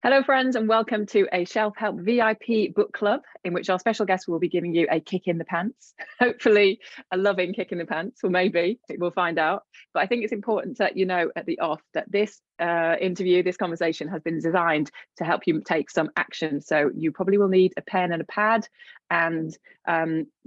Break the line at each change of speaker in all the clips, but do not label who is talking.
Hello, friends, and welcome to a Shelf Help VIP book club in which our special guest will be giving you a kick in the pants, hopefully a loving kick in the pants, or maybe we'll find out. But I think it's important to let you know at the off that this interview, this conversation has been designed to help you take some action. So you probably will need a pen and a pad, and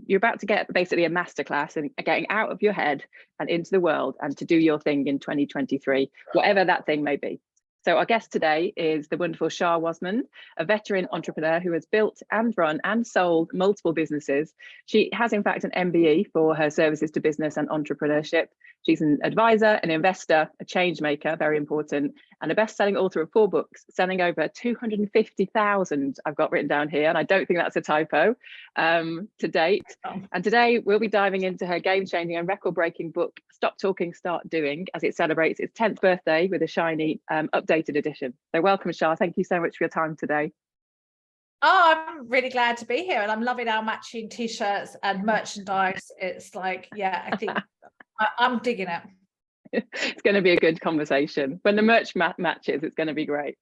you're about to get basically a masterclass in getting out of your head and into the world and to do your thing in 2023, whatever that thing may be. So our guest today is the wonderful Shaa Wasmund, a veteran entrepreneur who has built and run and sold multiple businesses. She has, in fact, an MBE for her services to business and entrepreneurship. She's an advisor, an investor, a change maker, very important, and a best-selling author of 4 books, selling over 250,000, I've got written down here, and I don't think that's a typo, to date. And today we'll be diving into her game-changing and record-breaking book, Stop Talking, Start Doing, as it celebrates its 10th birthday with a shiny updated edition. So welcome, Shaa. Thank you so much for your time today.
Oh, I'm really glad to be here, and I'm loving our matching t-shirts and merchandise. It's like, yeah, I think I'm digging it.
It's going to be a good conversation. When the merch matches, it's going to be great.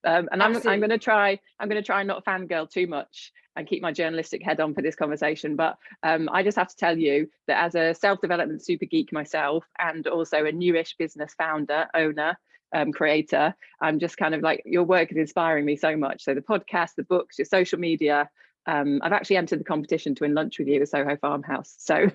And I'm going to try and not fangirl too much and keep my journalistic head on for this conversation. But I just have to tell you that as a self-development super geek myself, and also a newish business founder, owner, creator, I'm just kind of like, your work is inspiring me so much. So the podcast, the books, your social media. I've actually entered the competition to win lunch with you at Soho Farmhouse. So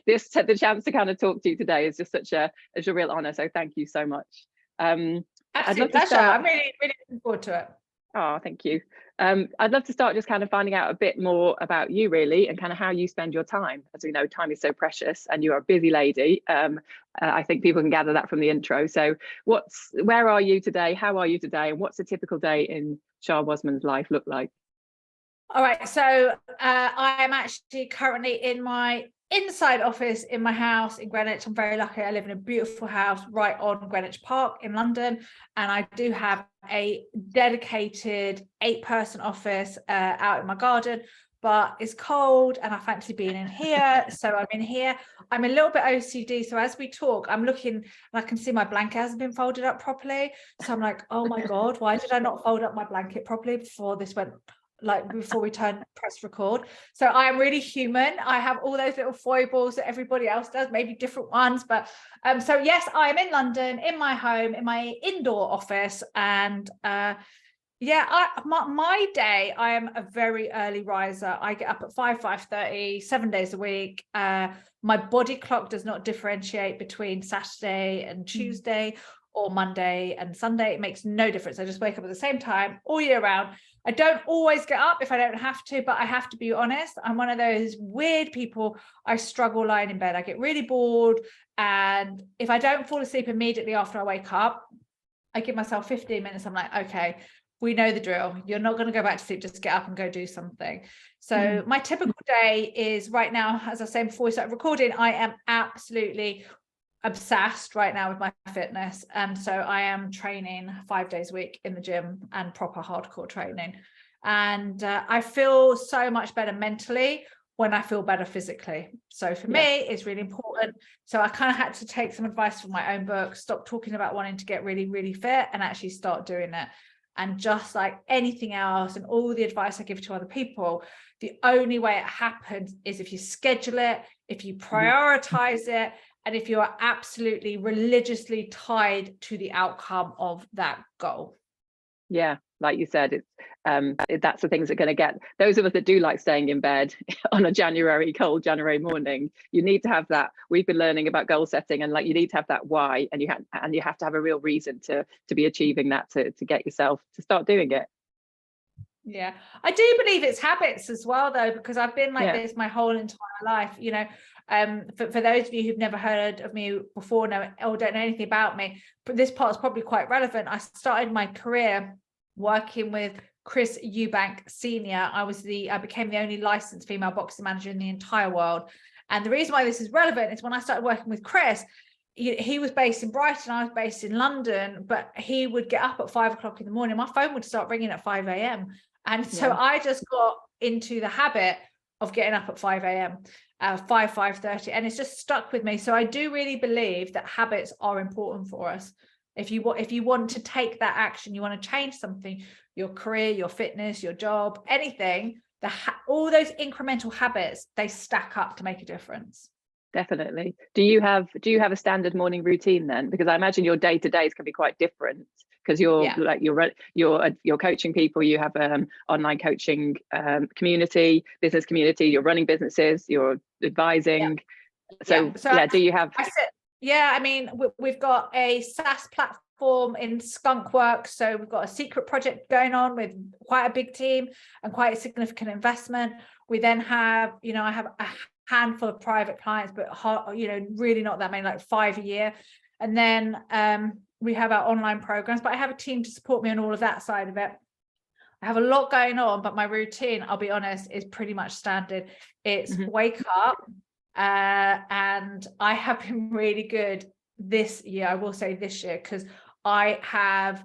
the chance to kind of talk to you today is just such a real honor. So thank you so much.
Absolute pleasure. I'm really looking forward to it.
Oh, thank you. I'd love to start just kind of finding out a bit more about you, really, and kind of how you spend your time. As we know, time is so precious, and you are a busy lady. I think people can gather that from the intro. So where are you today? How are you today? And what's a typical day in Shaa Wasmund's life look like?
All right, so I am actually currently in my inside office in my house in Greenwich. I'm very lucky. I live in a beautiful house right on Greenwich Park in London, and I do have a dedicated 8-person office out in my garden, but it's cold and I fancy being in here. So I'm in here. I'm a little bit OCD, so as we talk, I'm looking and I can see my blanket hasn't been folded up properly. So I'm like, oh my God, why did I not fold up my blanket properly before we press record? So I am really human. I have all those little foibles that everybody else does, maybe different ones, but so yes, I am in London, in my home, in my indoor office, and my day, I am a very early riser. I get up at 5:30, 7 days a week. My body clock does not differentiate between Saturday and Tuesday or Monday and Sunday. It makes no difference. I just wake up at the same time all year round. I don't always get up if I don't have to, but I have to be honest. I'm one of those weird people. I struggle lying in bed. I get really bored. And if I don't fall asleep immediately after I wake up, I give myself 15 minutes. I'm like, okay, we know the drill. You're not going to go back to sleep. Just get up and go do something. So my typical day is right now, as I said before we started recording, I am absolutely obsessed right now with my fitness, and so I am training 5 days a week in the gym and proper hardcore training, and I feel so much better mentally when I feel better physically. So for me, it's really important. So I kind of had to take some advice from my own book, stop talking about wanting to get really fit and actually start doing it. And just like anything else and all the advice I give to other people, the only way it happens is if you schedule it, if you prioritize it, and if you are absolutely religiously tied to the outcome of that goal.
Yeah, like you said, it's that's the things that are going to get those of us that do like staying in bed on a cold January morning. You need to have that. We've been learning about goal setting, and like you need to have that why, and you have to have a real reason to be achieving that, to get yourself to start doing it.
Yeah, I do believe it's habits as well, though, because I've been like this my whole entire life. You know, for those of you who've never heard of me before, or don't know anything about me, but this part is probably quite relevant. I started my career working with Chris Eubank Senior. I became the only licensed female boxing manager in the entire world. And the reason why this is relevant is when I started working with Chris, he was based in Brighton, I was based in London, but he would get up at 5 o'clock in the morning. My phone would start ringing at 5 a.m. And so I just got into the habit of getting up at 5 a.m. 5:30, and it's just stuck with me. So I do really believe that habits are important for us. If you want to take that action, you want to change something, your career, your fitness, your job, anything, all those incremental habits, they stack up to make a difference.
Definitely. Do you have a standard morning routine then? Because I imagine your day-to-days can be quite different, because you're coaching people, you have online coaching community, business community, you're running businesses, you're advising. So do you have?
I mean, we've got a SaaS platform in Skunkworks, so we've got a secret project going on with quite a big team and quite a significant investment. We then have, I have a handful of private clients, but really not that many, like 5 a year. And then we have our online programs, but I have a team to support me on all of that side of it. I have a lot going on, but my routine, I'll be honest, is pretty much standard. It's wake up, and I have been really good this year. I will say this year, because I'm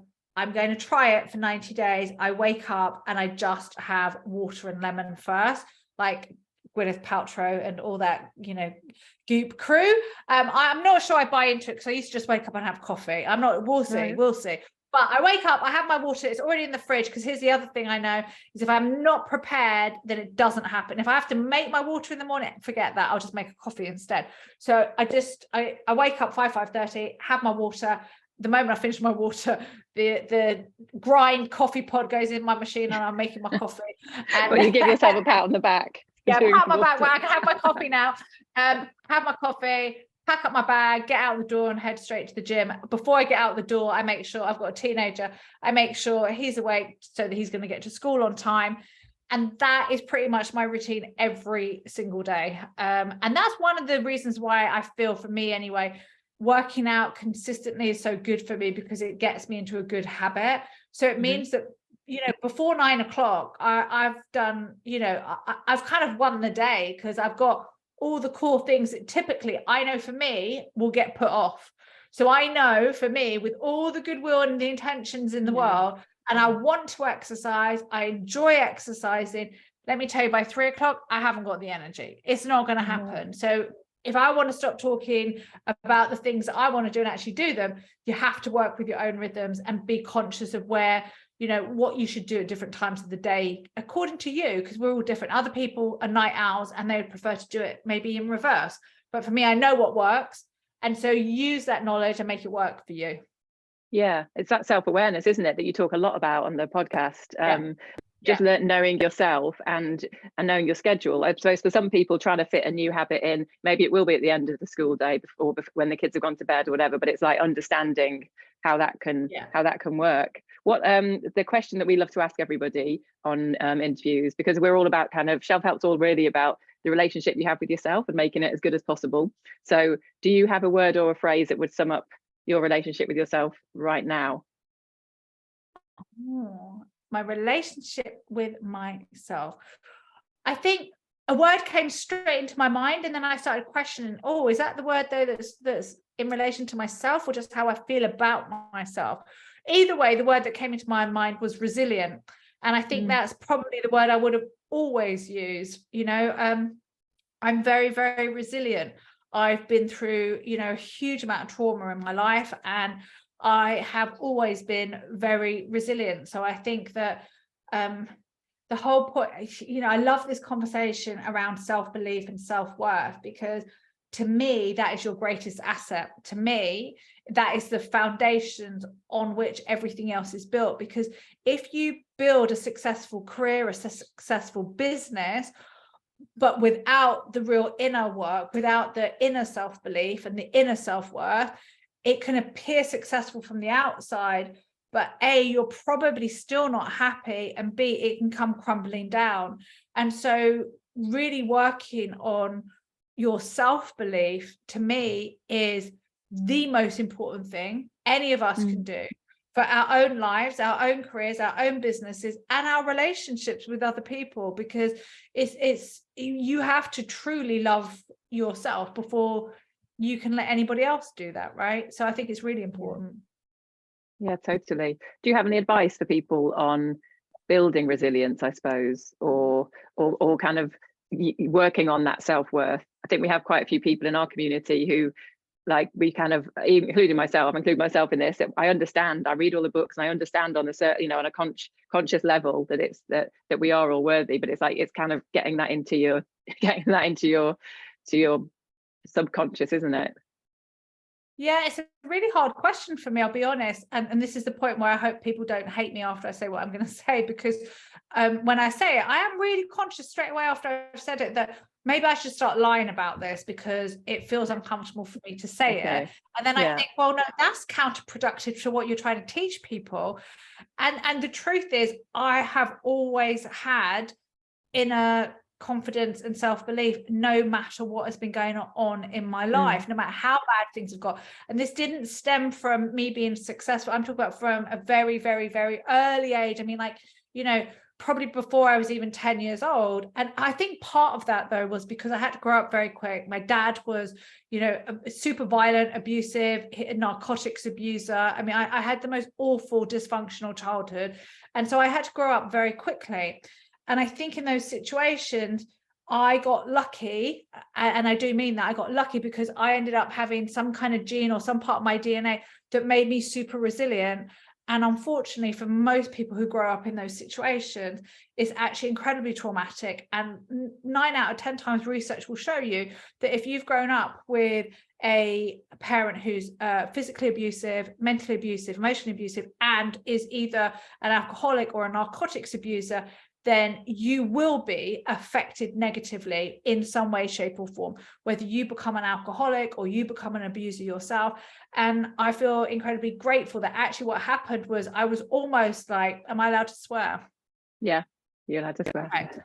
going to try it for 90 days. I wake up and I just have water and lemon first, like Gwyneth Paltrow and all that, Goop crew. I'm not sure I buy into it, because I used to just wake up and have coffee. We'll see. But I wake up, I have my water, it's already in the fridge, because here's the other thing I know, is if I'm not prepared, then it doesn't happen. If I have to make my water in the morning, forget that, I'll just make a coffee instead. So I wake up 5:30, have my water. The moment I finish my water, the grind coffee pod goes in my machine and I'm making my coffee. And
well, you give yourself a pat on the back.
Yeah, pat my back. Well, I can have my coffee now. Have my coffee, pack up my bag, get out the door and head straight to the gym. Before I get out the door, I make sure, I've got a teenager, I make sure he's awake so that he's going to get to school on time. And that is pretty much my routine every single day. And that's one of the reasons why I feel, for me anyway, working out consistently is so good for me, because it gets me into a good habit. So it means that, before 9 o'clock, I've done, I've kind of won the day, because I've got all the core things that typically I know for me will get put off. So I know for me, with all the goodwill and the intentions in the world, and I want to exercise, I enjoy exercising, let me tell you, by 3 o'clock, I haven't got the energy. It's not going to happen. So if I want to stop talking about the things that I want to do and actually do them, you have to work with your own rhythms and be conscious of where, what you should do at different times of the day, according to you, because we're all different. Other people are night owls and they would prefer to do it maybe in reverse. But for me, I know what works. And so use that knowledge and make it work for you.
Yeah, it's that self-awareness, isn't it, that you talk a lot about on the podcast. Knowing yourself and knowing your schedule. I suppose for some people, trying to fit a new habit in, maybe it will be at the end of the school day before when the kids have gone to bed or whatever, but it's like understanding how that can work. What the question that we love to ask everybody on interviews, because we're all about kind of self-help's all really about the relationship you have with yourself and making it as good as possible. So do you have a word or a phrase that would sum up your relationship with yourself right now?
My relationship with myself, I think a word came straight into my mind, and then I started questioning, is that the word though that's in relation to myself, or just how I feel about myself? Either way, the word that came into my mind was resilient, and I think that's probably the word I would have always used. I'm very, very resilient. I've been through a huge amount of trauma in my life, and I have always been very resilient. So I think that the whole point, I love this conversation around self-belief and self-worth, because to me, that is your greatest asset. To me, that is the foundations on which everything else is built. Because if you build a successful career, a successful business, but without the real inner work, without the inner self-belief and the inner self-worth, it can appear successful from the outside, but A, you're probably still not happy, and B, it can come crumbling down. And so really working on your self-belief, to me, is the most important thing any of us can do for our own lives, our own careers, our own businesses, and our relationships with other people, because it's you have to truly love yourself before you can let anybody else do that, right? So I think it's really important.
Yeah, totally. Do you have any advice for people on building resilience, I suppose, or kind of working on that self-worth? I think we have quite a few people in our community who like we kind of, including myself, I include myself in this, I understand, I read all the books and I understand on a certain, you know, on a conscious level that it's that we are all worthy, but it's like, it's kind of getting that into your to your subconscious, isn't it?
Yeah, it's a really hard question for me, I'll be honest. And this is the point where I hope people don't hate me after I say what I'm going to say, because when I say it, I am really conscious straight away after I've said it that maybe I should start lying about this because it feels uncomfortable for me to say it. And then I think, well, no, that's counterproductive to what you're trying to teach people. And the truth is, I have always had inner confidence and self-belief, no matter what has been going on in my life, no matter how bad things have got. And this didn't stem from me being successful. I'm talking about from a very, very, very early age. I mean, like, you know, probably before I was even 10 years old. And I think part of that, though, was because I had to grow up very quick. My dad was, you know, super violent, abusive, a narcotics abuser. I mean, I had the most awful, dysfunctional childhood. And so I had to grow up very quickly. And I think in those situations, I got lucky. And I do mean that I got lucky because I ended up having some kind of gene or some part of my DNA that made me super resilient. And unfortunately, for most people who grow up in those situations, it's actually incredibly traumatic. And 9 out of 10 times research will show you that if you've grown up with a parent who's physically abusive, mentally abusive, emotionally abusive, and is either an alcoholic or a narcotics abuser, then you will be affected negatively in some way, shape, or form, whether you become an alcoholic or you become an abuser yourself. And I feel incredibly grateful that actually what happened was I was almost like, am I allowed to swear?
Yeah, you're allowed to swear.
Right.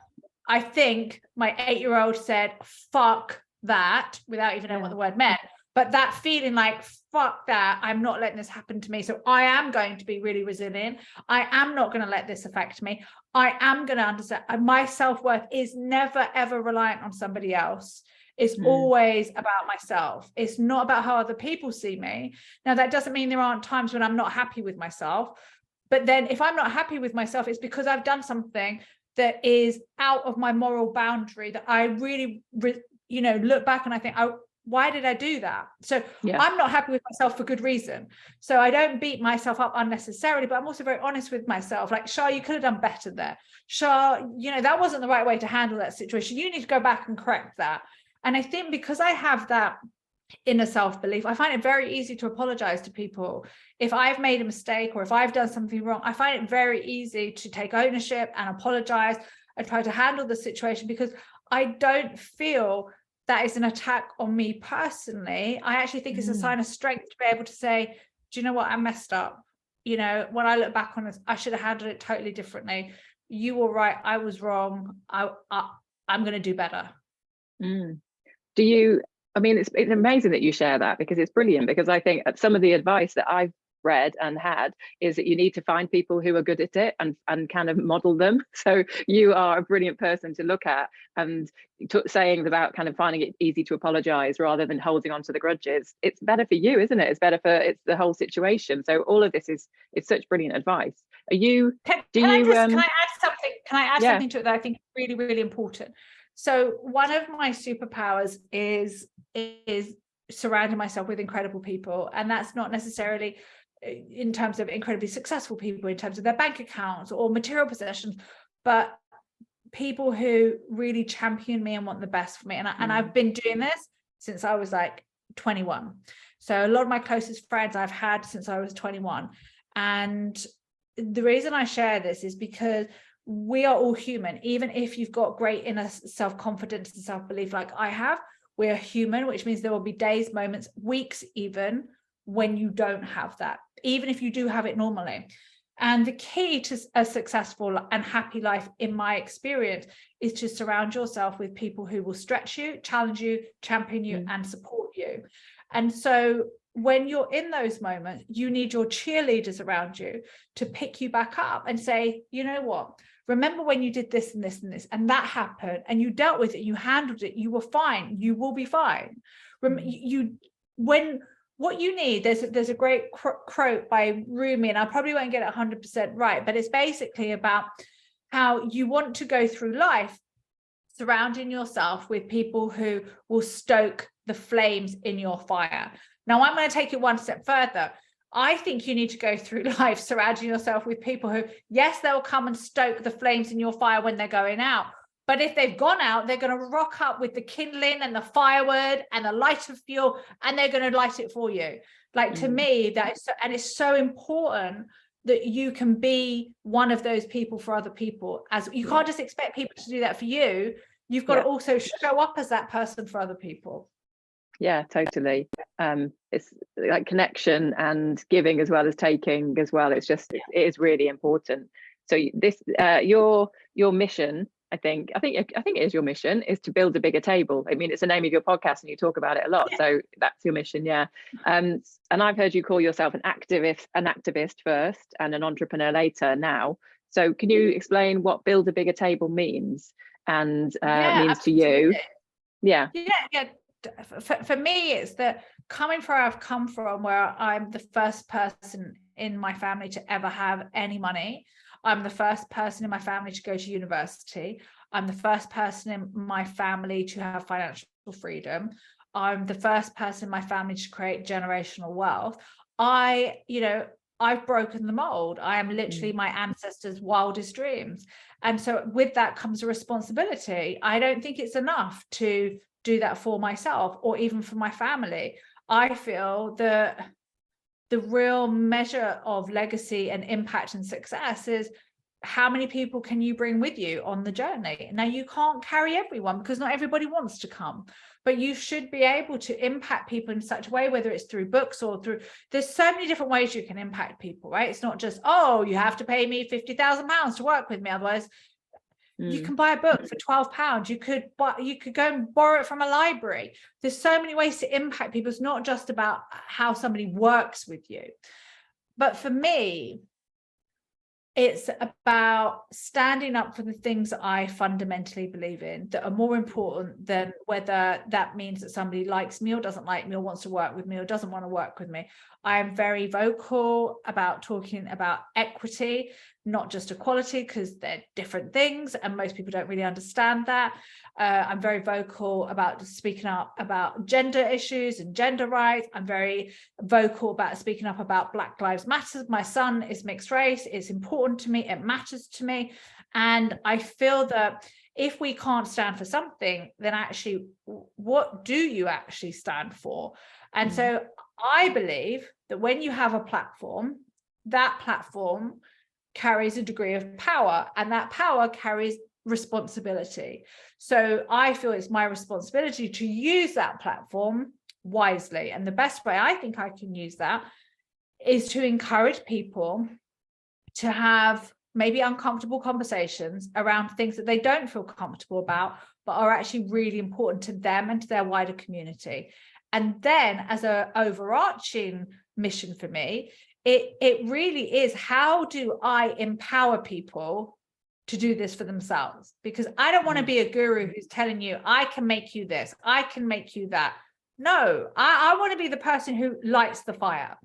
I think my 8-year-old said, fuck that, without even knowing what the word meant. But that feeling like, fuck that, I'm not letting this happen to me. So I am going to be really resilient. I am not going to let this affect me. I am going to understand my self-worth is never, ever reliant on somebody else. It's always about myself. It's not about how other people see me. Now, that doesn't mean there aren't times when I'm not happy with myself. But then if I'm not happy with myself, it's because I've done something that is out of my moral boundary that I really, you know, look back and I think, oh, why did I do that? So I'm not happy with myself for good reason. So I don't beat myself up unnecessarily, but I'm also very honest with myself. Like, Shaa, you could have done better there. Shaa, you know, that wasn't the right way to handle that situation. You need to go back and correct that. And I think because I have that inner self-belief, I find it very easy to apologize to people. If I've made a mistake or if I've done something wrong, I find it very easy to take ownership and apologize and try to handle the situation, because I don't feel that is an attack on me personally. I actually think it's a sign of strength to be able to say, do you know what, I messed up. You know, when I look back on this, I should have handled it totally differently. You were right, I was wrong. I'm going to do better.
Do you, I mean, it's amazing that you share that, because it's brilliant, because I think some of the advice that I've read and had is that you need to find people who are good at it and kind of model them. So you are a brilliant person to look at, and saying about kind of finding it easy to apologize rather than holding on to the grudges. It's better for you, isn't it? It's better for the whole situation. So all of this is such brilliant advice. Are you
can I add something to it that I think is really, really important? So one of my superpowers is surrounding myself with incredible people. And that's not necessarily in terms of incredibly successful people, in terms of their bank accounts or material possessions, but people who really champion me and want the best for me. And I've been doing this since I was like 21. So a lot of my closest friends I've had since I was 21. And the reason I share this is because we are all human. Even if you've got great inner self-confidence and self-belief like I have, we're human, which means there will be days, moments, weeks even, when you don't have that, even if you do have it normally. And the key to a successful and happy life, in my experience, is to surround yourself with people who will stretch you, challenge you, champion you, and support you. And so when you're in those moments, you need your cheerleaders around you to pick you back up and say, you know what, remember when you did this and this and this, and that happened, and you dealt with it, you handled it, you were fine, you will be fine. What you need, there's a great quote by Rumi, and I probably won't get it 100% right, but it's basically about how you want to go through life surrounding yourself with people who will stoke the flames in your fire. Now, I'm going to take it one step further. I think you need to go through life surrounding yourself with people who, yes, they'll come and stoke the flames in your fire when they're going out. But if they've gone out, they're going to rock up with the kindling and the firewood and the lighter fuel, and they're going to light it for you. Like, to me, that is so, and it's so important that you can be one of those people for other people. As you can't just expect people to do that for you. You've got to also show up as that person for other people. Yeah,
totally. It's like connection and giving as well as taking as well. It's just, it is really important. So this, your mission, I think it is your mission, is to build a bigger table. I mean, it's the name of your podcast and you talk about it a lot. So that's your mission. And I've heard you call yourself an activist first and an entrepreneur later now. So can you explain what build a bigger table means and means absolutely. To you?
For me, it's that coming from where I've come from, where I'm the first person in my family to ever have any money. I'm the first person in my family to go to university. I'm the first person in my family to have financial freedom. I'm the first person in my family to create generational wealth. I've broken the mold. I am literally my ancestors' wildest dreams. And so with that comes a responsibility. I don't think it's enough to do that for myself or even for my family. I feel that the real measure of legacy and impact and success is how many people can you bring with you on the journey. Now, you can't carry everyone because not everybody wants to come, but you should be able to impact people in such a way, whether it's through books or through, there's so many different ways you can impact people, right? It's not just, oh, you have to pay me £50,000 to work with me, otherwise you can buy a book for £12. You could go and borrow it from a library. There's so many ways to impact people. It's not just about how somebody works with you. But for me, it's about standing up for the things that I fundamentally believe in that are more important than whether that means that somebody likes me or doesn't like me or wants to work with me or doesn't want to work with me. I am very vocal about talking about equity, not just equality, because they're different things and most people don't really understand that. I'm very vocal about speaking up about gender issues and gender rights. I'm very vocal about speaking up about Black Lives Matter. My son is mixed race. It's important to me. It matters to me. And I feel that if we can't stand for something, then actually, what do you actually stand for? And so I believe that when you have a platform, that platform carries a degree of power, and that power carries responsibility. So I feel it's my responsibility to use that platform wisely. And the best way I think I can use that is to encourage people to have maybe uncomfortable conversations around things that they don't feel comfortable about, but are actually really important to them and to their wider community. And then as an overarching mission for me, it really is, how do I empower people to do this for themselves? Because I don't want to be a guru who's telling you, I can make you this, I can make you that. No, I want to be the person who lights the fire,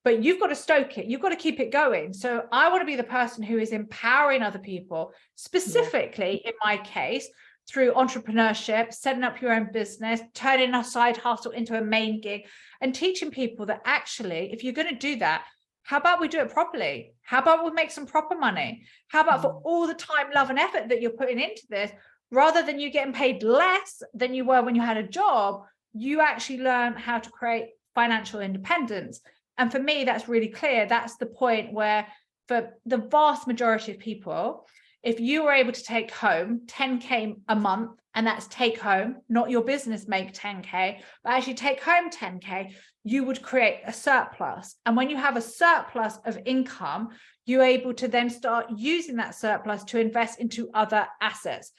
but you've got to stoke it. You've got to keep it going. So I want to be the person who is empowering other people, specifically in my case, through entrepreneurship, setting up your own business, turning a side hustle into a main gig, and teaching people that actually, if you're going to do that, how about we do it properly? How about we make some proper money? How about for all the time, love, and effort that you're putting into this, rather than you getting paid less than you were when you had a job, you actually learn how to create financial independence. And for me, that's really clear. That's the point where for the vast majority of people, if you were able to take home 10K a month, and that's take home, not your business make 10K, but actually take home 10K, you would create a surplus. And when you have a surplus of income, you're able to then start using that surplus to invest into other assets.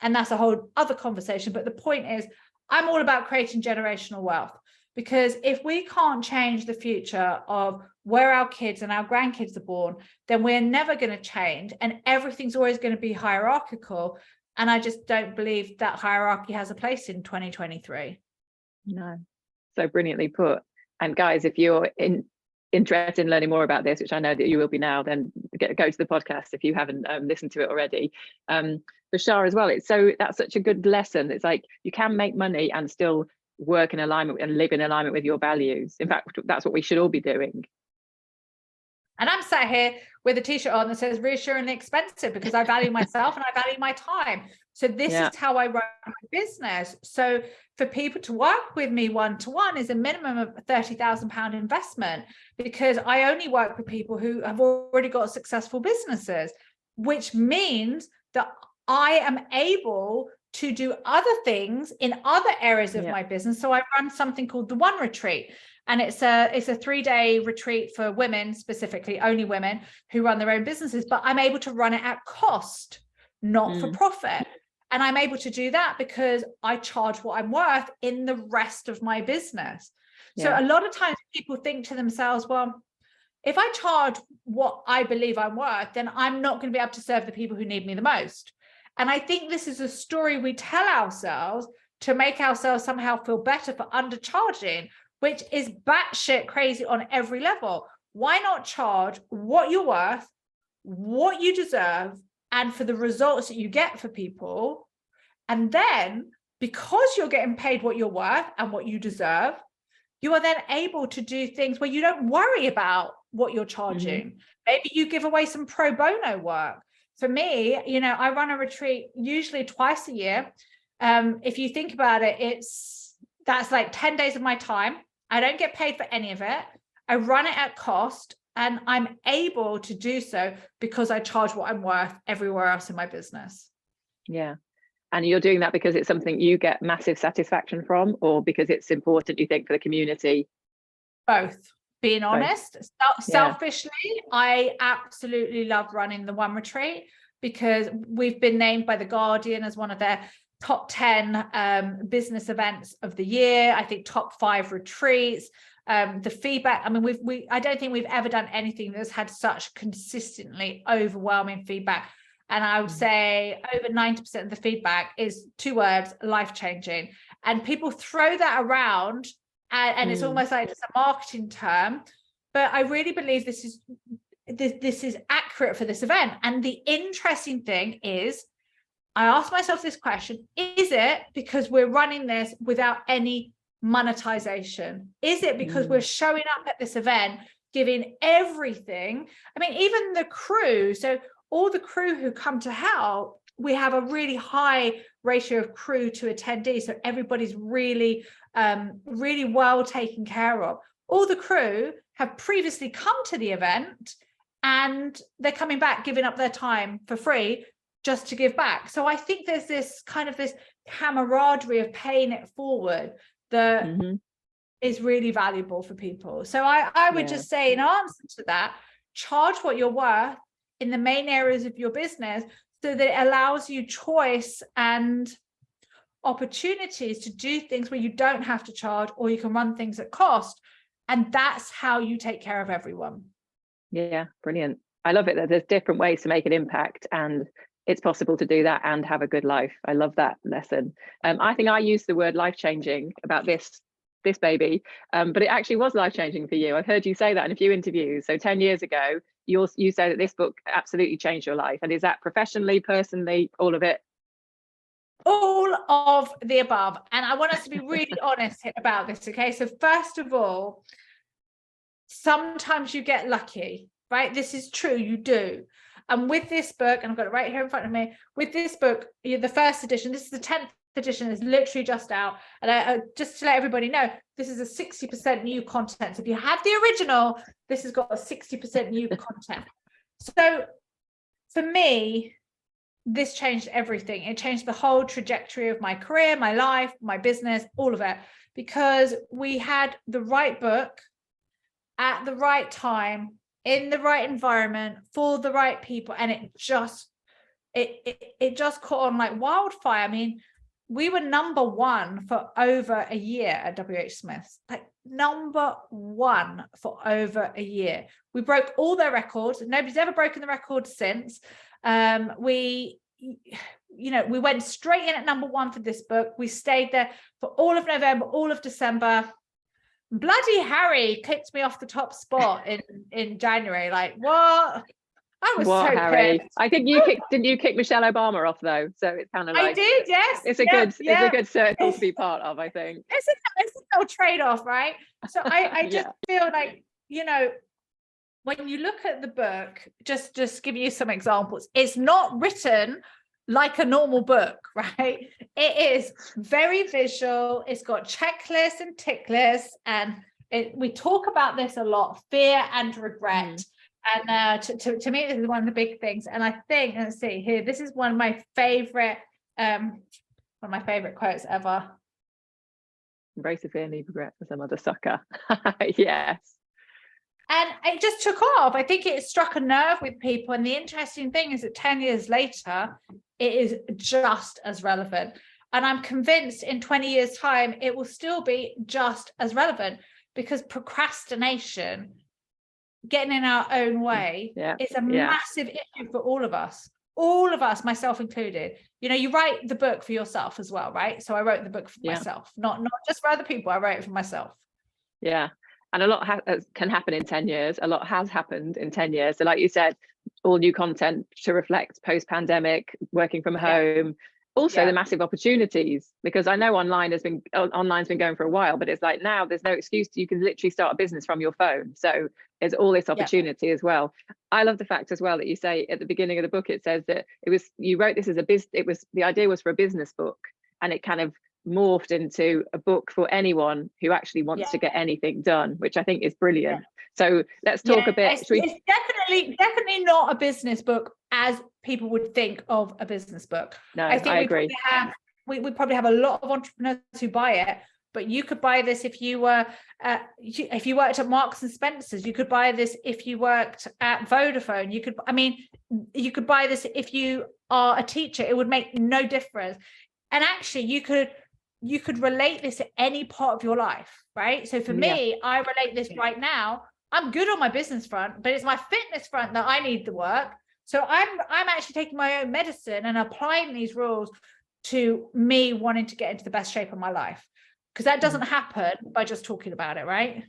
And that's a whole other conversation. But the point is, I'm all about creating generational wealth, because if we can't change the future of where our kids and our grandkids are born, then we're never going to change, and everything's always going to be hierarchical. And I just don't believe that hierarchy has a place in 2023.
No, so brilliantly put. And guys, if you're interested in learning more about this, which I know that you will be now, then go to the podcast if you haven't listened to it already. For Shaa as well, that's such a good lesson. It's like you can make money and still work in alignment and live in alignment with your values. In fact, that's what we should all be doing.
And I'm sat here with a t-shirt on that says reassuringly expensive, because I value myself and I value my time. So this is how I run my business. So for people to work with me one-to-one is a minimum of £30,000 investment, because I only work with people who have already got successful businesses, which means that I am able to do other things in other areas of my business. So I run something called the One Retreat. And it's a 3-day retreat for women, specifically only women who run their own businesses, but I'm able to run it at cost, not for profit. And I'm able to do that because I charge what I'm worth in the rest of my business. So a lot of times people think to themselves, well, if I charge what I believe I'm worth, then I'm not going to be able to serve the people who need me the most. And I think this is a story we tell ourselves to make ourselves somehow feel better for undercharging, which is batshit crazy on every level. Why not charge what you're worth, what you deserve, and for the results that you get for people? And then, because you're getting paid what you're worth and what you deserve, you are then able to do things where you don't worry about what you're charging. Maybe you give away some pro bono work. For me, I run a retreat usually twice a year. If you think about it, that's like 10 days of my time. I don't get paid for any of it. I run it at cost, and I'm able to do so because I charge what I'm worth everywhere else in my business.
Yeah. And you're doing that because it's something you get massive satisfaction from, or because it's important, you think, for the community?
Both. Being honest, selfishly, I absolutely love running the One Retreat because we've been named by The Guardian as one of their top 10 business events of the year. I think top 5 retreats. The feedback, I mean, I don't think we've ever done anything that's had such consistently overwhelming feedback. And I would say over 90% of the feedback is 2 words: life-changing. And people throw that around, and it's almost like it's a marketing term. But I really believe this is accurate for this event. And the interesting thing is, I asked myself this question: is it because we're running this without any monetization? Is it because we're showing up at this event, giving everything? I mean, even the crew, so all the crew who come to help, we have a really high ratio of crew to attendees. So everybody's really, really well taken care of. All the crew have previously come to the event, and they're coming back, giving up their time for free just to give back. So I think there's this kind of this camaraderie of paying it forward that is really valuable for people. So I would just say, in answer to that, charge what you're worth in the main areas of your business, so that it allows you choice and opportunities to do things where you don't have to charge, or you can run things at cost. And that's how you take care of everyone. Yeah,
brilliant. I love it that there's different ways to make an impact, and it's possible to do that and have a good life. I love that lesson. I think I used the word life-changing about this baby, but it actually was life-changing for you. I've heard you say that in a few interviews. So 10 years ago, you say that this book absolutely changed your life. And is that professionally, personally, all of it?
All of the above. And I want us to be really honest about this, okay? So first of all, sometimes you get lucky, right? This is true, you do. And with this book, and I've got it right here in front of me, with this book, the first edition, this is the 10th edition, is literally just out. And just to let everybody know, this is a 60% new content. So if you have the original, this has got a 60% new content. So for me, this changed everything. It changed the whole trajectory of my career, my life, my business, all of it, because we had the right book at the right time, in the right environment, for the right people, and it just caught on like wildfire. I mean, we were #1 for over a year at WH Smith's, like #1 for over a year. We broke all their records. Nobody's ever broken the record since. We went straight in at #1 for this book. We stayed there for all of November, all of December. Bloody Harry kicked me off the top spot in January. Like, what? I was
What,
so
Harry?
pissed.
I think didn't you kick Michelle Obama off though? So it's kind of
I
like,
did, yes.
it's a
yeah,
good,
yeah.
it's a good circle to be part of, I think.
It's a little trade-off, right? So I just feel like, you know, when you look at the book, just give you some examples. It's not written like a normal book, right? It is very visual. It's got checklists and tick lists, and we talk about this a lot: fear and regret. And to me, this is one of the big things. And I think, let's see here, this is one of my favorite quotes ever.
Embrace the fear, leave regret for some other sucker. Yes.
And it just took off. I think it struck a nerve with people. And the interesting thing is that 10 years later, it is just as relevant. And I'm convinced in 20 years' time, it will still be just as relevant, because procrastination, getting in our own way, is a massive issue for all of us, myself included. You know, you write the book for yourself as well, right? So I wrote the book for myself, not just for other people. I wrote it for myself.
Yeah. And a lot can happen in 10 years. A lot has happened in 10 years. So like you said, all new content to reflect post-pandemic, working from home, also the massive opportunities, because I know online's been going for a while, but it's like now there's no excuse. You can literally start a business from your phone. So there's all this opportunity as well. I love the fact as well that you say at the beginning of the book, it says that you wrote this as the idea was for a business book, and it kind of morphed into a book for anyone who actually wants to get anything done, which I think is brilliant. So let's talk a bit.
It's definitely not a business book as people would think of a business book.
No,
I think
I agree.
We probably have a lot of entrepreneurs who buy it, but you could buy this if you were if you worked at Marks and Spencer's. You could buy this if you worked at Vodafone. You could buy this if you are a teacher. It would make no difference. And actually, you could relate this to any part of your life, right? So for me, I relate this right now. I'm good on my business front, but it's my fitness front that I need the work. So I'm actually taking my own medicine and applying these rules to me wanting to get into the best shape of my life, because that doesn't happen by just talking about it, right?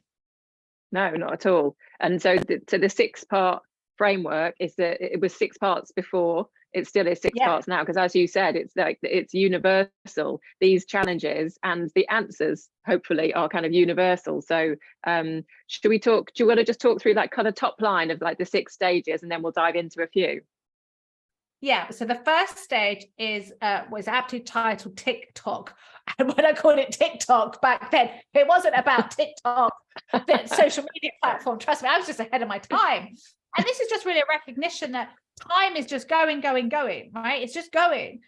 No, not at all. And so the 6-part framework is that it was 6 parts before. It still is 6 parts now, because as you said, it's like it's universal. These challenges and the answers hopefully are kind of universal. So do you want to just talk through that kind of top line of like the 6 stages, and then we'll dive into a few?
Yeah, so the first stage was aptly titled TikTok. And when I called it TikTok back then, it wasn't about TikTok, the social media platform. Trust me, I was just ahead of my time. And this is just really a recognition that time is just going, right? It's just going.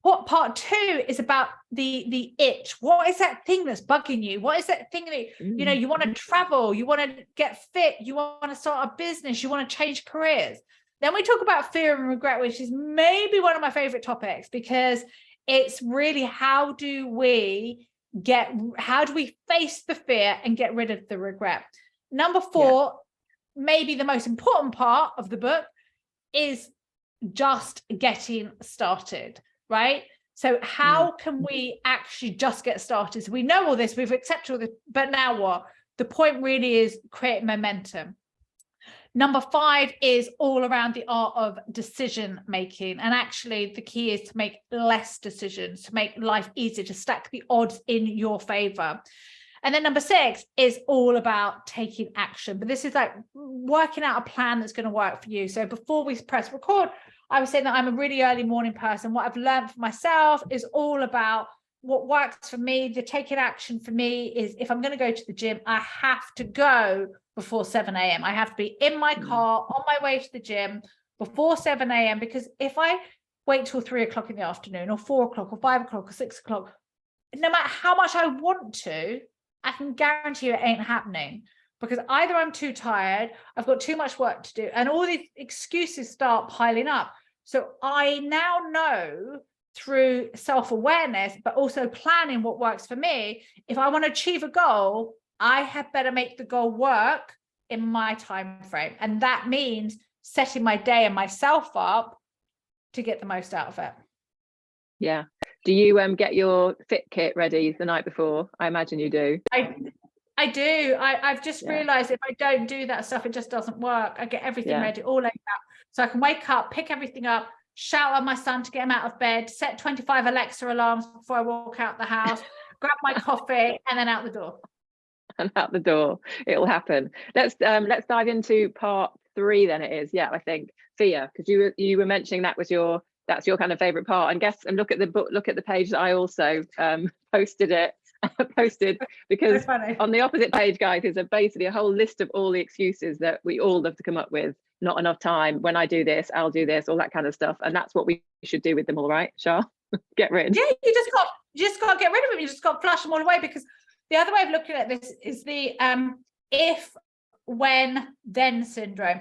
What part 2 is about the itch. What is that thing that's bugging you? What is that thing that, you want to travel, you want to get fit, you want to start a business, you want to change careers. Then we talk about fear and regret, which is maybe one of my favorite topics, because it's really how do we face the fear and get rid of the regret. Number 4, maybe the most important part of the book, is just getting started, right? So how can we actually just get started? So we know all this, we've accepted all this, but now what? The point really is creating momentum. Number 5 is all around the art of decision making. And actually the key is to make less decisions, to make life easier, to stack the odds in your favor. And then number 6 is all about taking action. But this is like working out a plan that's going to work for you. So before we press record, I was saying that I'm a really early morning person. What I've learned for myself is all about what works for me. The taking action for me is, if I'm going to go to the gym, I have to go before 7 a.m. I have to be in my car on my way to the gym before 7 a.m. because if I wait till 3 o'clock in the afternoon or 4 o'clock or 5 o'clock or 6 o'clock, no matter how much I want to, I can guarantee you it ain't happening, because either I'm too tired, I've got too much work to do, and all these excuses start piling up. So I now know through self-awareness, but also planning what works for me, if I want to achieve a goal, I had better make the goal work in my time frame. And that means setting my day and myself up to get the most out of it.
Yeah. Do you get your fit kit ready the night before? I imagine you do.
I do. I've just realized if I don't do that stuff, it just doesn't work. I get everything ready, all laid out. So I can wake up, pick everything up, shout at my son to get him out of bed, set 25 Alexa alarms before I walk out the house, grab my coffee, and then out the door.
And out the door. It'll happen. Let's dive into part 3 then. It is, I think fear, because you were mentioning that's your kind of favorite part. And look at the book, look at the page that I also posted because on the opposite page, guys, is basically a whole list of all the excuses that we all love to come up with. Not enough time. When I do this, I'll do this, all that kind of stuff. And that's what we should do with them all, right, Shaa? Get rid.
Yeah, you just got to get rid of them. You just got to flush them all away, because the other way of looking at this is the if, when, then syndrome.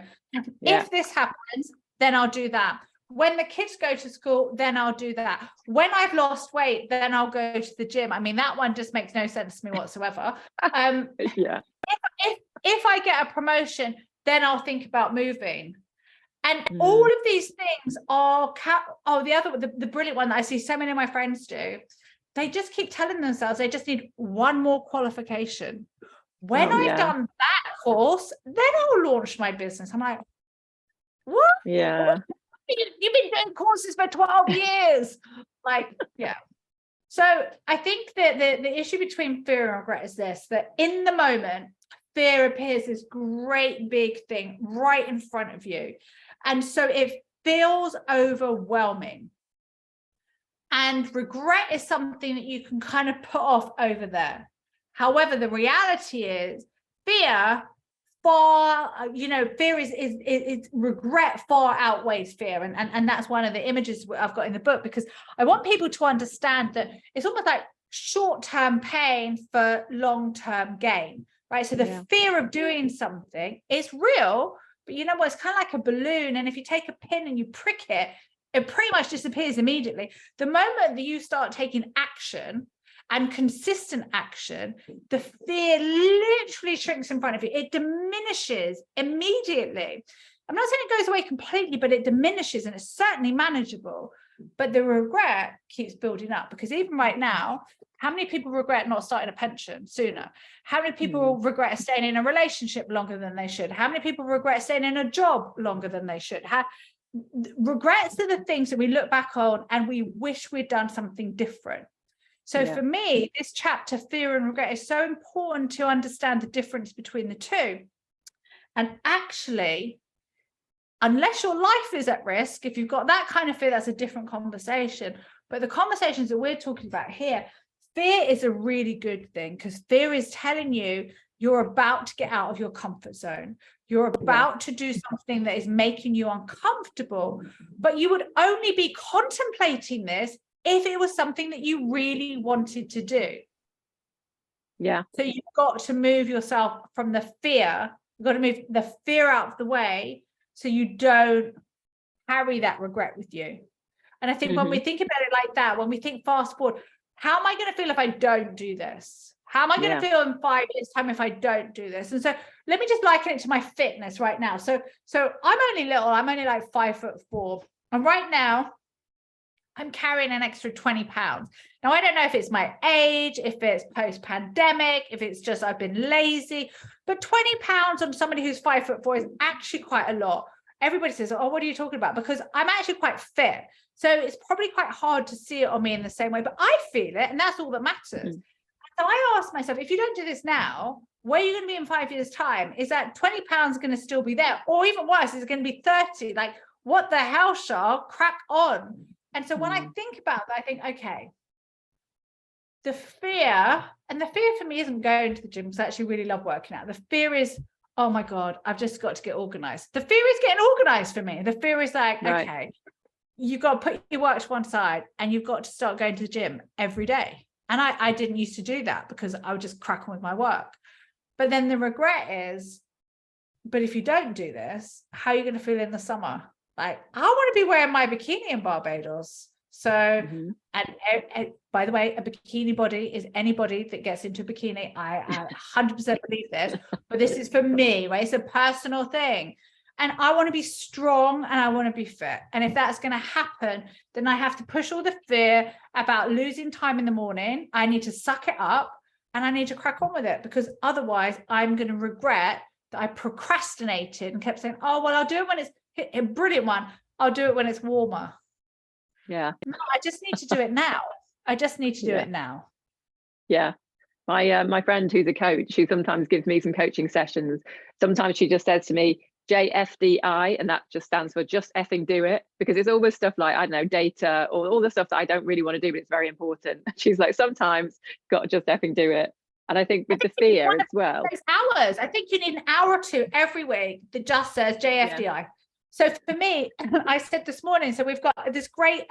If this happens, then I'll do that. When the kids go to school, then I'll do that. When I've lost weight, then I'll go to the gym. I mean, that one just makes no sense to me whatsoever. If I get a promotion, then I'll think about moving. And all of these things are the brilliant one that I see so many of my friends do. They just keep telling themselves they just need one more qualification. When I've done that course, then I'll launch my business. I'm like, what?
Yeah.
You've been doing courses for 12 years. So I think that the issue between fear and regret is this, that in the moment, fear appears this great big thing right in front of you. And so it feels overwhelming. And regret is something that you can kind of put off over there. However, the reality is fear is regret far outweighs fear. And that's one of the images I've got in the book, because I want people to understand that it's almost like short-term pain for long-term gain, right? So the fear of doing something is real, but you know what? It's kind of like a balloon. And if you take a pin and you prick it, it pretty much disappears immediately. The moment that you start taking action and consistent action, the fear literally shrinks in front of you. It diminishes immediately. I'm not saying it goes away completely, but it diminishes, and it's certainly manageable. But the regret keeps building up, because even right now, how many people regret not starting a pension sooner? How many people regret staying in a relationship longer than they should? How many people regret staying in a job longer than they should? Regrets are the things that we look back on and we wish we'd done something different. So for me, this chapter, fear and regret, is so important to understand the difference between the two. And actually, unless your life is at risk, if you've got that kind of fear, that's a different conversation. But the conversations that we're talking about here, fear is a really good thing, because fear is telling you you're about to get out of your comfort zone. You're about to do something that is making you uncomfortable, but you would only be contemplating this if it was something that you really wanted to do. So you've got to move yourself from the fear. You've got to move the fear out of the way so you don't carry that regret with you. And I think when we think about it like that, when we think fast forward, how am I going to feel if I don't do this? How am I going to feel in 5 years' time if I don't do this? And so let me just liken it to my fitness right now. So I'm only little. I'm only like 5'4". And right now, I'm carrying an extra 20 pounds. Now, I don't know if it's my age, if it's post-pandemic, if it's just I've been lazy, but 20 pounds on somebody who's 5'4" is actually quite a lot. Everybody says, oh, what are you talking about? Because I'm actually quite fit. So it's probably quite hard to see it on me in the same way, but I feel it, and that's all that matters. So I asked myself, if you don't do this now, where are you going to be in 5 years' time? Is that 20 pounds going to still be there? Or even worse, is it going to be 30? Like, what the hell, Shaa? Crack on. And so when I think about that, I think, okay, the fear for me isn't going to the gym, because I actually really love working out. The fear is, oh my God, I've just got to get organized. The fear is getting organized for me. The fear is like, okay, you've got to put your work to one side and you've got to start going to the gym every day. And I didn't used to do that because I would just crack on with my work. But then the regret is, but if you don't do this, how are you going to feel in the summer? Like, I want to be wearing my bikini in Barbados. So, and by the way, a bikini body is anybody that gets into a bikini. I 100% believe this, but this is for me, right? It's a personal thing. And I want to be strong and I want to be fit. And if that's going to happen, then I have to push all the fear about losing time in the morning. I need to suck it up. and I need to crack on with it, because otherwise I'm going to regret that I procrastinated and kept saying, oh, well, I'll do it when it's a brilliant one. I'll do it when it's warmer.
Yeah.
No, I just need to do it now. I just need to do it now.
Yeah. My friend who's a coach, who sometimes gives me some coaching sessions, sometimes she just says to me, JFDI, and that just stands for just effing do it, because it's always stuff like, I don't know, data or all the stuff that I don't really want to do, but it's very important. She's like, sometimes got to just effing do it. And I think with the fear as well.
Hours. I think you need an hour or two every week that just says JFDI. Yeah. So for me, I said this morning, so we've got this great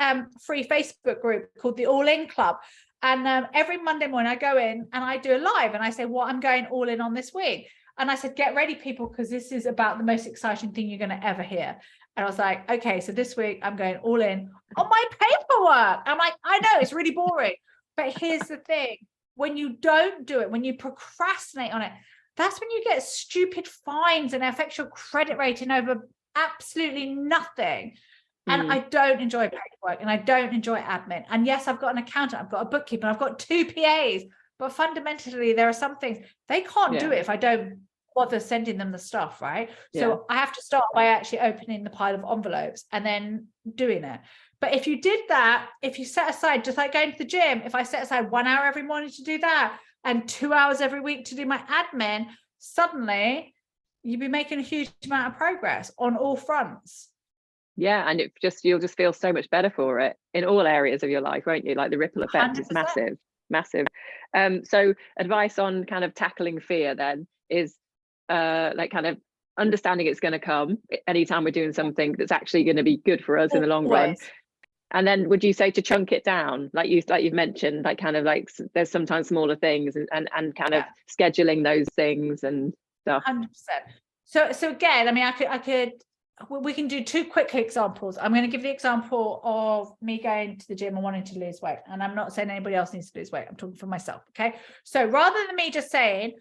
free Facebook group called the All In Club. And every Monday morning I go in and I do a live and I say, what I'm going all in on this week. And I said, get ready, people, because this is about the most exciting thing you're going to ever hear. And I was like, okay, so this week I'm going all in on my paperwork. I'm like, I know it's really boring, but here's the thing. When you don't do it, when you procrastinate on it, that's when you get stupid fines and it affects your credit rating over absolutely nothing. And I don't enjoy paperwork and I don't enjoy admin. And yes, I've got an accountant, I've got a bookkeeper, I've got 2 PAs, but fundamentally there are some things they can't do it if I don't bother sending them the stuff, right? So I have to start by actually opening the pile of envelopes and then doing it. But if you did that, if you set aside, just like going to the gym, if I set aside 1 hour every morning to do that and 2 hours every week to do my admin, suddenly you'd be making a huge amount of progress on all fronts.
Yeah, and you'll just feel so much better for it in all areas of your life, won't you? Like the ripple effect 100%. Is massive. So advice on kind of tackling fear then is like kind of understanding it's going to come anytime we're doing something that's actually going to be good for us in the long run. And then would you say to chunk it down, like you've mentioned, like kind of like there's sometimes smaller things and kind of scheduling those things and stuff.
100%. So again, I mean, we can do 2 quick examples. I'm going to give the example of me going to the gym and wanting to lose weight. And I'm not saying anybody else needs to lose weight. I'm talking for myself. Okay. So rather than me just saying,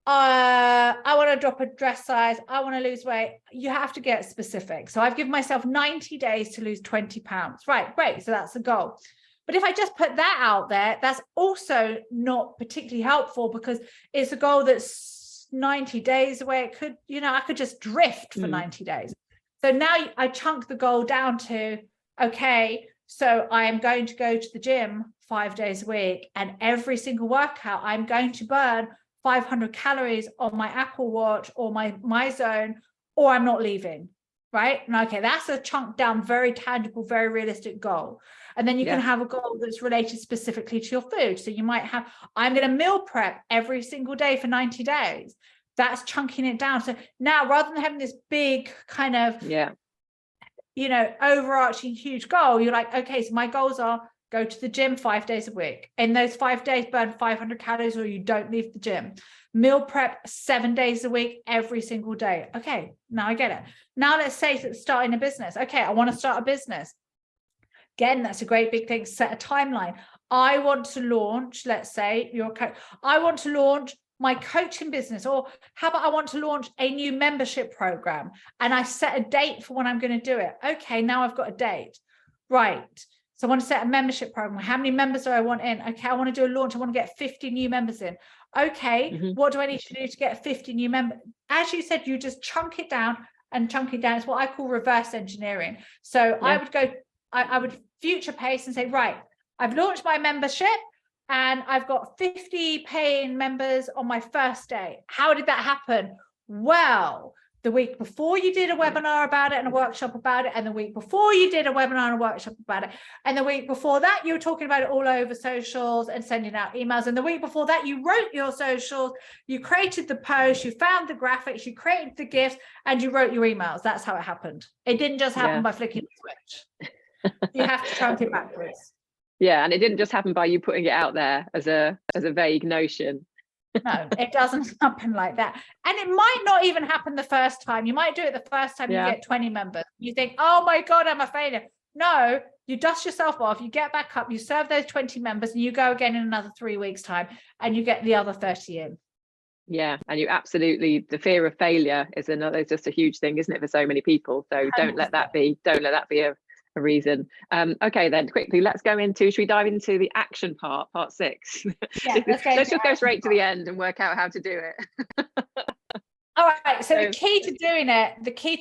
I want to drop a dress size, I want to lose weight, you have to get specific. So I've given myself 90 days to lose 20 pounds. Right. Great. So that's the goal. But if I just put that out there, that's also not particularly helpful, because it's a goal that's 90 days away. It could, I could just drift for 90 days. So now I chunk the goal down to, okay, so I am going to go to the gym 5 days a week, and every single workout I'm going to burn 500 calories on my Apple Watch or my zone, or I'm not leaving, right? And okay, that's a chunk down, very tangible, very realistic goal. And then you can have a goal that's related specifically to your food. So you might have, I'm going to meal prep every single day for 90 days. That's chunking it down. So now, rather than having this big kind of, overarching huge goal, you're like, okay, so my goals are go to the gym 5 days a week. In those 5 days, burn 500 calories or you don't leave the gym. Meal prep 7 days a week, every single day. Okay, now I get it. Now let's say it's starting a business. Okay, I want to start a business. Again, that's a great big thing. Set a timeline. I want to launch, let's say, I want to launch my coaching business, or how about I want to launch a new membership program, and I set a date for when I'm going to do it. Okay, now I've got a date. Right. So I want to set a membership program. How many members do I want in? Okay, I want to do a launch. I want to get 50 new members in. Okay, what do I need to do to get 50 new members? As you said, you just chunk it down and chunk it down. It's what I call reverse engineering. So I would future pace and say, right, I've launched my membership and I've got 50 paying members on my first day. How did that happen? Well, the week before you did a webinar about it and a workshop about it, and the week before you did a webinar and a workshop about it, and the week before that you were talking about it all over socials and sending out emails, and the week before that you wrote your socials, you created the post, you found the graphics, you created the gifs, and you wrote your emails. That's how it happened. It didn't just happen by flicking the switch. You have to chunk it backwards.
Yeah, and it didn't just happen by you putting it out there as a vague notion.
No, it doesn't happen like that. And it might not even happen the first time. You might do it the first time you get 20 members. You think, oh my God, I'm a failure. No, you dust yourself off, you get back up, you serve those 20 members, and you go again in another 3 weeks' time, and you get the other 30 in. Yeah,
and you absolutely, the fear of failure is just a huge thing, isn't it, for so many people? So
100%.
don't let that be a a reason. Okay, then quickly, let's go into, should we dive into the action part 6?
Yeah,
let's just go straight to the end and work out how to do it.
All right, so the key to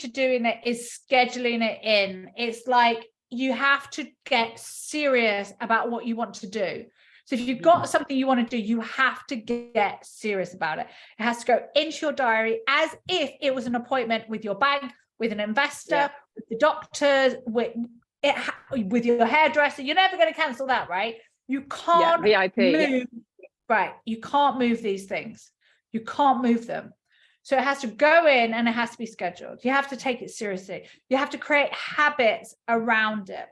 doing it is scheduling it in. It's like you have to get serious about what you want to do. So if you've got something you want to do, you have to get serious about it. It has to go into your diary as if it was an appointment with your bank, with an investor, with the doctor, with your hairdresser. You're never going to cancel that, right? You can't move, right? You can't move these things. You can't move them. So it has to go in and it has to be scheduled. You have to take it seriously. You have to create habits around it.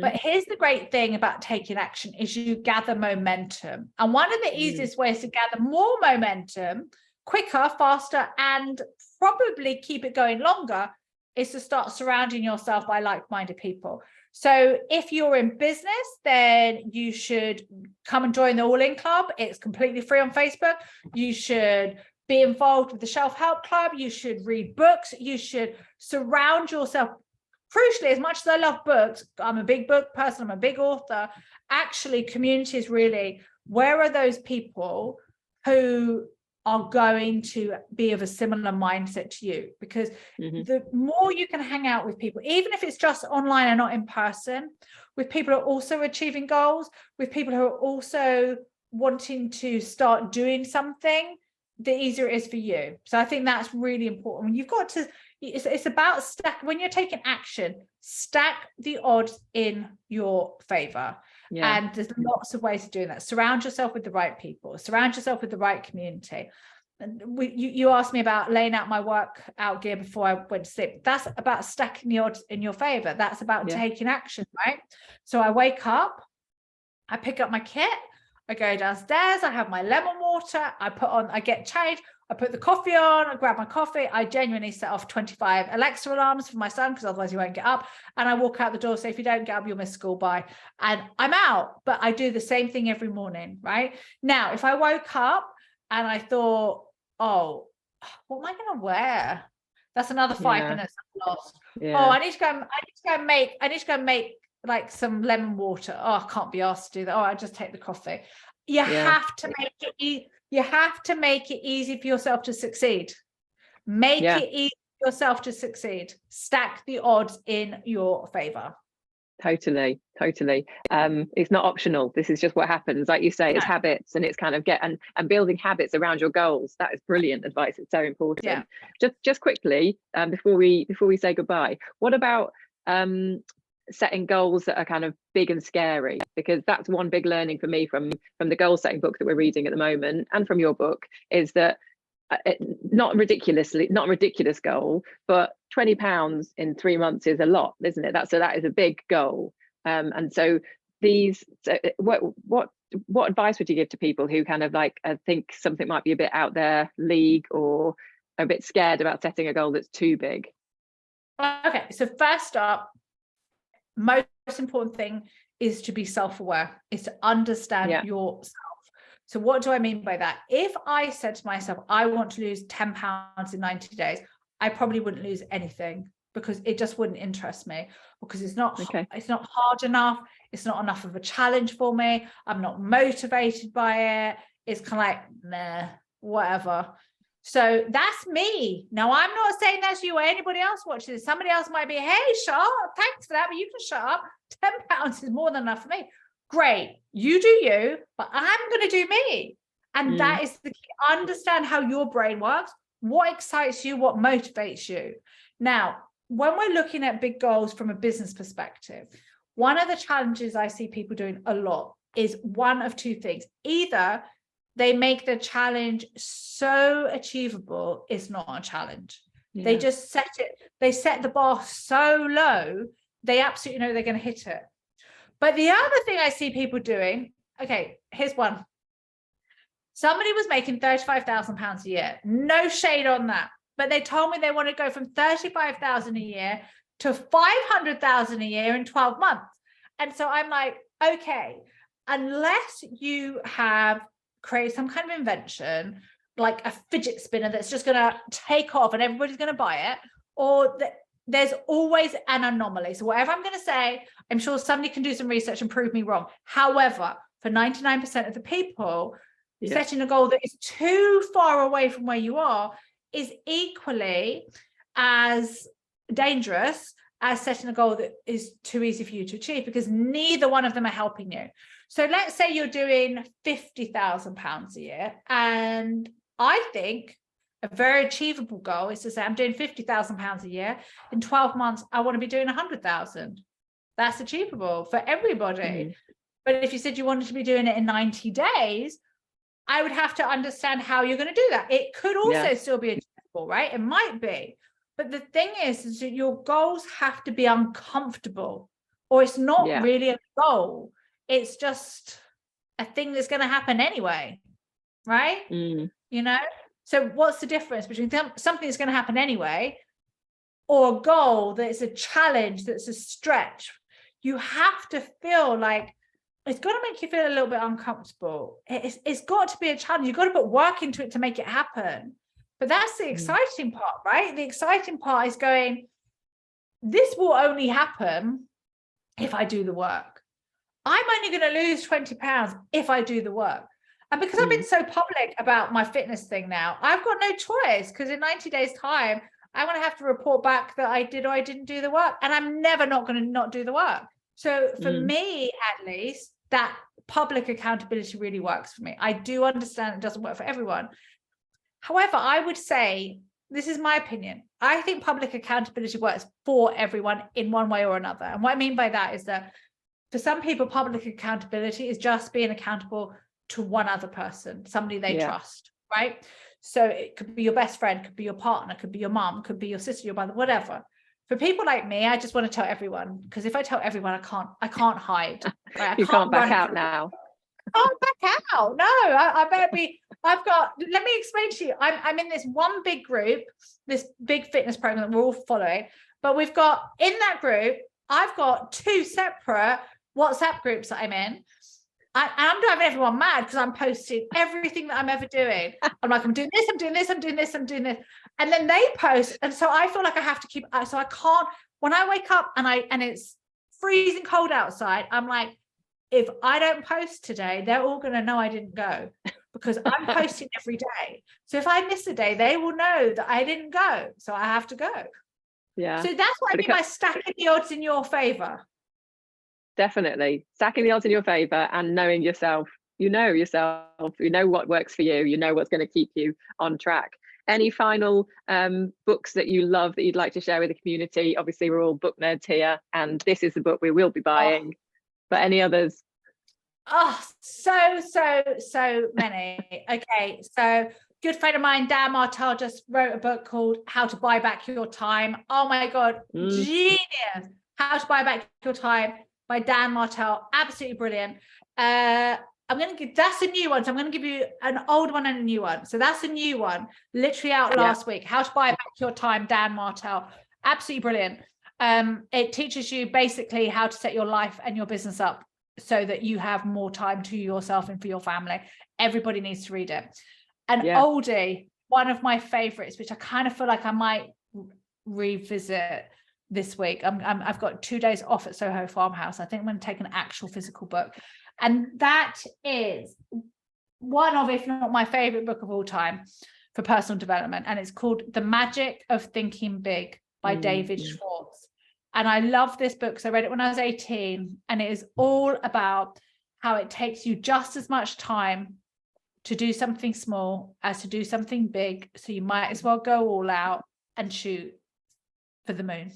But here's the great thing about taking action is you gather momentum. And one of the easiest ways to gather more momentum, quicker, faster, and probably keep it going longer is to start surrounding yourself by like-minded people. So if you're in business, then you should come and join the All In Club. It's completely free on Facebook. You should be involved with the Self-Help Club. You should read books. You should surround yourself. Crucially, as much as I love books, I'm a big book person, I'm a big author, actually community is really, where are those people who are going to be of a similar mindset to you? Because the more you can hang out with people, even if it's just online and not in person, with people who are also achieving goals, with people who are also wanting to start doing something, the easier it is for you. So I think that's really important. You've got to, it's about when you're taking action, stack the odds in your favor. And there's lots of ways of doing that. Surround yourself with the right people, surround yourself with the right community. And you asked me about laying out my workout gear before I went to sleep. That's about stacking the odds in your favor. That's about taking action, right? So I wake up, I pick up my kit, I go downstairs, I have my lemon water, I get changed, I put the coffee on, I grab my coffee, I genuinely set off 25 Alexa alarms for my son, because otherwise he won't get up. And I walk out the door, so if you don't get up, you'll miss school, bye. And I'm out, but I do the same thing every morning, right? Now, if I woke up and I thought, oh, what am I going to wear? That's another 5 minutes I've lost. Oh, I need to go and make like some lemon water. Oh, I can't be asked to do that. Oh, I just take the coffee. You have to make it you have to make it easy for yourself to succeed. Make it easy for yourself to succeed. Stack the odds in your favor.
Totally. It's not optional. This is just what happens. Like you say, it's habits, and it's kind of and building habits around your goals. That is brilliant advice. It's so important. Just quickly, before we say goodbye, what about setting goals that are kind of big and scary? Because that's one big learning for me from the goal setting book that we're reading at the moment, and from your book, is that not a ridiculous goal, but £20 in 3 months is a lot, isn't it? That is a big goal. And so what advice would you give to people who kind of like think something might be a bit out their league, or are a bit scared about setting a goal that's too big?
Okay, so first up, most important thing is to be self-aware, is to understand yourself. So what do I mean by that? If I said to myself, I want to lose 10 pounds in 90 days, I probably wouldn't lose anything, because it just wouldn't interest me, because it's not hard enough. It's not enough of a challenge for me. I'm not motivated by it. It's kind of like, nah, whatever. So that's me. Now, I'm not saying that's you or anybody else watching this. Somebody else might be, hey, Shaa, thanks for that, but you can shut up. 10 pounds is more than enough for me. Great, you do you, but I'm going to do me. And that is the key. Understand how your brain works, what excites you, what motivates you. Now, when we're looking at big goals from a business perspective, one of the challenges I see people doing a lot is one of two things. Either they make the challenge so achievable, it's not a challenge. They just set the bar so low, they absolutely know they're going to hit it. But the other thing I see people doing, okay, here's one. Somebody was making £35,000 a year. No shade on that. But they told me they want to go from $35,000 a year to $500,000 a year in 12 months. And so I'm like, okay, unless you have created some kind of invention, like a fidget spinner that's just going to take off and everybody's going to buy it, or that there's always an anomaly. So whatever I'm going to say, I'm sure somebody can do some research and prove me wrong. However, for 99% of the people, setting a goal that is too far away from where you are is equally as dangerous as setting a goal that is too easy for you to achieve, because neither one of them are helping you. So let's say you're doing £50,000 a year, and I think a very achievable goal is to say, I'm doing £50,000 a year. In 12 months, I want to be doing 100,000. That's achievable for everybody. But if you said you wanted to be doing it in 90 days, I would have to understand how you're going to do that. It could also still be achievable, right? It might be. But the thing is that your goals have to be uncomfortable, or it's not really a goal. It's just a thing that's going to happen anyway, right? You know? So what's the difference between something that's going to happen anyway or a goal that's a challenge, that's a stretch? You have to feel like it's got to make you feel a little bit uncomfortable. It's got to be a challenge. You've got to put work into it to make it happen. But that's the exciting part, right? The exciting part is going, this will only happen if I do the work. I'm only going to lose 20 pounds if I do the work. And because I've been so public about my fitness thing now, I've got no choice, because in 90 days time, I'm going to have to report back that I did or I didn't do the work. And I'm never not going to not do the work. So for me, at least, that public accountability really works for me. I do understand it doesn't work for everyone. However, I would say, this is my opinion, I think public accountability works for everyone in one way or another. And what I mean by that is that for some people, public accountability is just being accountable to one other person, somebody they trust, right? So it could be your best friend, could be your partner, could be your mom, could be your sister, your brother, whatever. For people like me, I just want to tell everyone, because if I tell everyone, I can't hide. Right?
You can't back out now.
I can't back out. No, I better be. Let me explain to you. I'm in this one big group, this big fitness program that we're all following. But we've got, in that group, I've got 2 separate WhatsApp groups that I'm in. I'm driving everyone mad because I'm posting everything that I'm ever doing. I'm like, I'm doing this, I'm doing this, I'm doing this, I'm doing this. And then they post. And so I feel like I have to keep, so I can't, when I wake up and it's freezing cold outside, I'm like, if I don't post today, they're all going to know I didn't go, because I'm posting every day. So if I miss a day, they will know that I didn't go. So I have to go.
Yeah.
So that's what I mean by stacking the odds in your favor.
Definitely. Stacking the odds in your favor and knowing yourself. You know what works for you. You know what's going to keep you on track. Any final books that you love that you'd like to share with the community? Obviously, we're all book nerds here, and this is the book we will be buying. But any others?
Oh, so many. Okay, so good friend of mine, Dan Martell, just wrote a book called How to Buy Back Your Time. Oh my God, genius. How to Buy Back Your Time by Dan Martell. Absolutely brilliant. That's a new one. So I'm going to give you an old one and a new one. So that's a new one, literally out last week. How to Buy Back Your Time, Dan Martell. Absolutely brilliant. It teaches you basically how to set your life and your business up so that you have more time to yourself and for your family. Everybody needs to read it. An oldie, one of my favorites, which I kind of feel like I might revisit this week. I've got 2 days off at Soho Farmhouse. I think I'm going to take an actual physical book. And that is one of, if not my favorite book of all time for personal development. And it's called The Magic of Thinking Big by David Schwartz. And I love this book because I read it when I was 18, and it is all about how it takes you just as much time to do something small as to do something big. So you might as well go all out and shoot for the moon.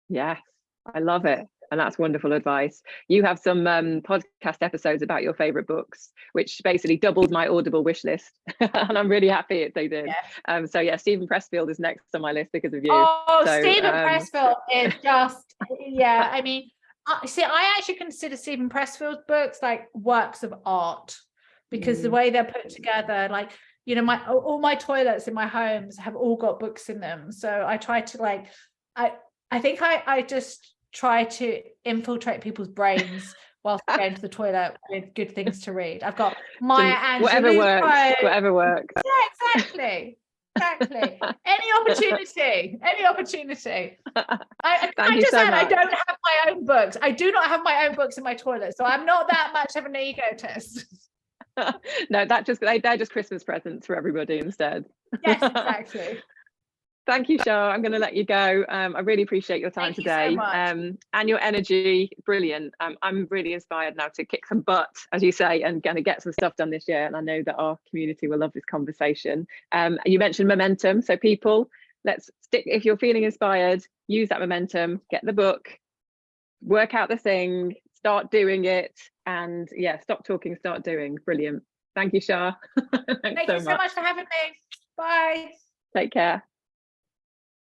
Yes, I love it. And that's wonderful advice. You have some podcast episodes about your favorite books, which basically doubled my Audible wish list. And I'm really happy they did. Yeah. So yeah, Stephen Pressfield is next on my list because of you.
Oh, so, Stephen Pressfield is just, I mean, see, I actually consider Stephen Pressfield's books like works of art, because the way they're put together, like, you know, all my toilets in my homes have all got books in them. So I try to I think I just try to infiltrate people's brains whilst going to the toilet with good things to read. I've got Maya Angelou.
Whatever works.
Yeah, exactly. Exactly. Any opportunity. I
Thank you so
add, I
much.
don't have my own books. I do not have my own books in my toilet, so I'm not that much of an egotist.
No, they're just Christmas presents for everybody instead.
Yes, exactly.
Thank you, Shaa. I'm going to let you go. I really appreciate your time
Thank you
today,
so much.
and your energy. Brilliant. I'm really inspired now to kick some butt, as you say, and going to get some stuff done this year. And I know that our community will love this conversation. You mentioned momentum, so people, let's stick. If you're feeling inspired, use that momentum. Get the book, work out the thing, start doing it, and yeah, stop talking, start doing. Brilliant. Thank you, Shaa.
Thank you so much for having me. Bye.
Take care.